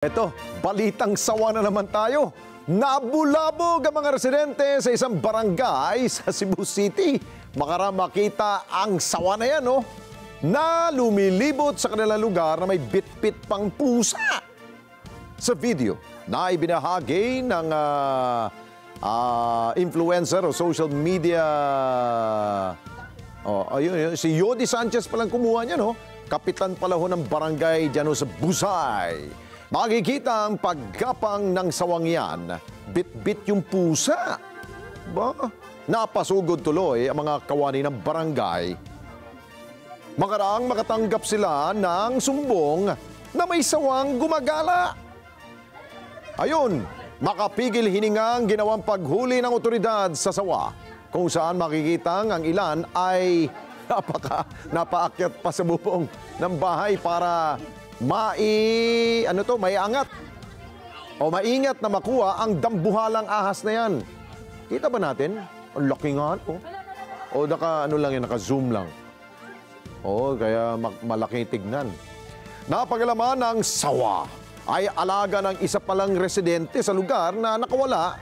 Ito, balitang sawa na naman tayo. Nabulabog ang mga residente sa isang barangay sa Cebu City. Makita ang sawa na yan, oh, na lumilibot sa kanilang lugar na may bit-bit pang pusa. Sa video na ibinahagi ng influencer o social media, ayun, si Yodi Sanchez palang kumuha niya, no? Kapitan pala ho ng barangay dyan sa Busay. Makikita ang paggapang ng sawang yan, bit-bit yung pusa. Ba? Napasugod tuloy ang mga kawani ng barangay. Makaraang makatanggap sila ng sumbong na may sawang gumagala. Ayun, makapigil hiningang ginawang paghuli ng otoridad sa sawa, kung saan makikita ang ilan ay napaakyat pa sa bubong ng bahay para maiangat o maingat na makuha ang dambuhalang ahas na yan. Kita ba natin? Ang laki nga, oh. O naka-zoom lang. O kaya malaki tignan. Napagalaman ng sawa ay alaga ng isa palang residente sa lugar na nakawala.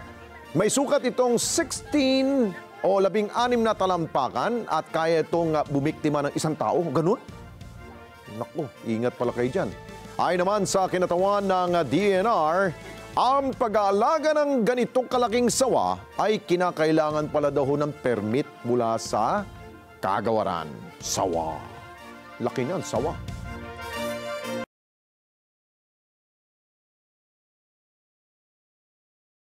May sukat itong 16 o 16 na talampakan at kaya itong bumiktima ng isang tao. Ganun? Naku, ingat pala kayo dyan. Ay naman sa kinatawan ng DNR, ang pag-aalaga ng ganitong kalaking sawa ay kinakailangan pala daw ng permit mula sa kagawaran. Sawa. Laki niyan, sawa.